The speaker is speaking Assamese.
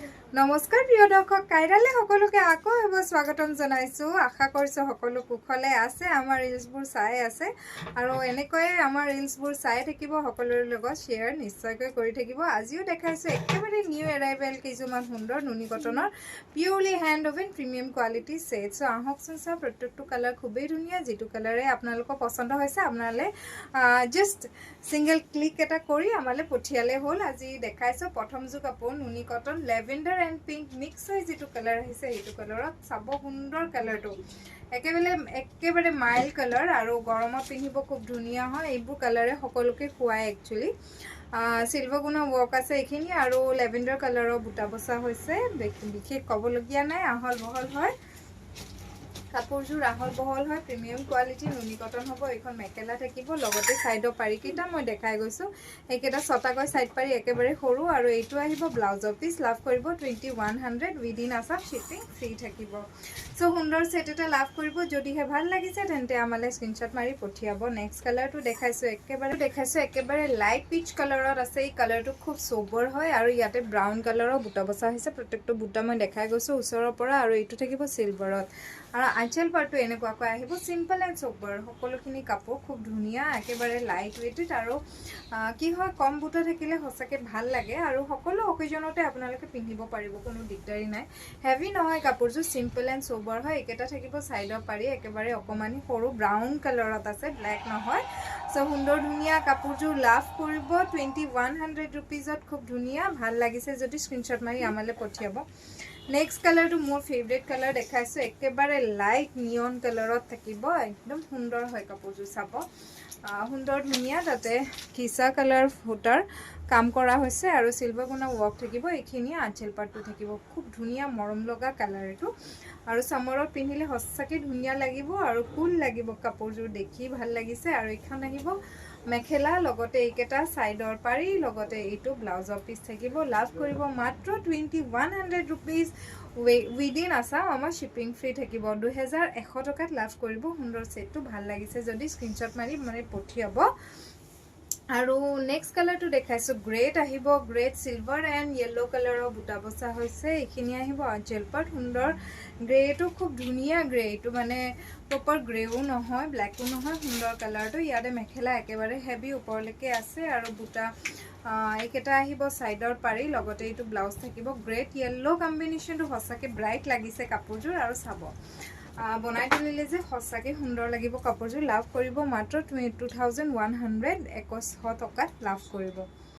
নমস্কাৰ প্ৰিয় দৰ্শক কাইৰালে সকলোকে আকৌ এবাৰ স্বাগতম জনাইছো আশা কৰিছো সকলো কুশলে আছে আমাৰ ৰিলছবোৰ চাই আছে আৰু এনেকৈ আমাৰ ৰিলছবোৰ চাই থাকিব সকলোৰ লগত শেয়াৰ নিশ্চয়কৈ কৰি থাকিব আজিও দেখাইছো একেবাৰে নিউ এৰাইভেল কিছুমান সুন্দৰ নুনি কটনৰ purely hand woven premium quality set so আহকচোন চাও প্ৰত্যেকটো কালাৰ খুবেই ধুনীয়া যেটো কালাৰে আপোনালোকৰ পছন্দ হৈছে আপোনালে জাস্ট সিঙ্গেল ক্লিক এটা কৰি আমালে পঠিয়ালে হ'ল আজি দেখাইছো প্ৰথম জু কাপোৰ নুনি cotton lavender and pink mix হয় যেটো কালাৰ আহিছে এইটো কালাৰত চাব সুন্দৰ কালাৰটো একেবাৰে মাইল কালাৰ আৰু গৰমত পিন্ধিব খুব ধুনীয়া হয় এইবোৰ কালাৰে সকলোকে খুৱাই একচুয়ালি সিলভাৰ গুণৰ ওয়াৰ্ক আছে এখিনি আৰু লেভেণ্ডাৰ কালাৰৰ বুটা বসা হৈছে বিশেষ কবলগিয়া নাই আহল বহল হয় কাপোৰজোৰ আহল বহল হয় প্ৰিমিয়াম কোৱালিটি নুনি কটন হ'ব এখন মেকেলা থাকিব লগতে সাইডৰ পাৰি কিটা মই দেখাই গৈছো একেটা ছটাকৈ সাইড পাৰি একেবাৰে সৰু আৰু এইটো আহিব ব্লাউজৰ পিস লাভ কৰিব 2100 উইদিন আসাম শিপিং ফ্ৰী থাকিব সো সুন্দৰ সেট এটা লাভ কৰিব যদি হে ভাল লাগিছে তেন্তে আমালে স্ক্ৰিনশ্বট মাৰি পঠিয়াব নেক্সট কালাৰটো দেখাইছো একেবাৰে লাইট পিচ কালাৰত আছে এই কালাৰটো খুব সোবৰ হয় আৰু ইয়াতে ব্ৰাউন কালাৰৰ বুটা বসা হৈছে প্ৰত্যেকটো বুটা মই দেখাই গৈছো ওচৰৰ পৰা আৰু এইটো থাকিব সিলভাৰত আৰু আঁচল পাৰটো এনেকুৱাকৈ আহিব সিম্পল এন্ড সোবৰ সকলোখিনি কাপোৰ খুব ধুনীয়া একেবাৰে লাইট ওয়েটেড আৰু কি হয় কম বুটা থাকিলে হসাকে ভাল লাগে আৰু সকলো অকেজনতে আপোনালোকে পিন্ধিব পাৰিব কোনো দিগদাৰি নাই হেভি নহয় কাপোৰজু সিম্পল এন্ড সোবৰ হয় একেটা থাকিব সাইডৰ পাৰি একেবাৰে অকমানি সৰু ব্ৰাউন কালাৰত আছে ব্ল্যাক নহয় সো সুন্দৰ ধুনীয়া কাপোৰজু লাভ কৰিব 2100 रुपीजত খুব ধুনীয়া ভাল লাগিছে যদি স্ক্ৰিনশ্বট মাৰি আমালে পঠিয়াব নেক্সট কালাৰটো মোৰ ফেভাৰিট কালাৰ দেখাইছো একেবাৰে লাইট নিয়ন কালাৰত থাকিব একদম সুন্দৰ হয় কাপোৰজু চাব সুন্দৰ ধুনীয়া তাতে কিসা কালাৰ ফুটাৰ কাম কৰা হৈছে আৰু সিলভাৰ গুণা ওয়াৰ্ক থাকিব এখিনি আঁচল পাটটো থাকিব খুব ধুনীয়া মৰম লগা কালাৰ এটো আৰু সামৰত পিন্ধিলে হসাকে ধুনীয়া লাগিব আৰু কুল লাগিব কাপোৰজু দেখি ভাল লাগিছে আৰু এখন আহিব মেখেলা লগতে এইকেটা সাইডৰ পাৰি লগতে এইটো ব্লাউজৰ পিস থাকিব লাভ কৰিব মাত্ৰ 2100 रुपीस উইদিন আসাম আমাৰ শিপিং ফ্ৰী থাকিব 2100 টকাত লাভ কৰিব সুন্দৰ সেটটো ভাল লাগিছে যদি স্ক্ৰিনশ্বট মাৰি মানে পঠিয়াব আৰু নেক্সট কালাৰটো দেখাইছো গ্ৰেট আহিব গ্ৰেট সিলভাৰ এন্ড ইয়েলো কালাৰৰ বুটা বসা হৈছে এখিনি আহিব আঁচল পাট সুন্দৰ গ্ৰেটো খুব ধুনীয়া গ্ৰেটো মানে প্ৰপাৰ গ্ৰেও নহয় ব্ল্যাকও নহয় সুন্দৰ কালাৰটো ইয়াতে মেখেলা একেবাৰে হেভি ওপৰলৈকে আছে আৰু বুটা এইকেটা আহিব সাইডৰ পাৰি লগতে এইটো ব্লাউজ থাকিব গ্ৰেট ইয়েলো কম্বিনেশনটো হসাকে ব্ৰাইট লাগিছে কাপোৰজোৰ আৰু চাব বনাই তুলিলে যে হসাকে সুন্দৰ লাগিব কাপোৰজোৰ লাভ কৰিব মাত্ৰ 2100 টকাত লাভ কৰিব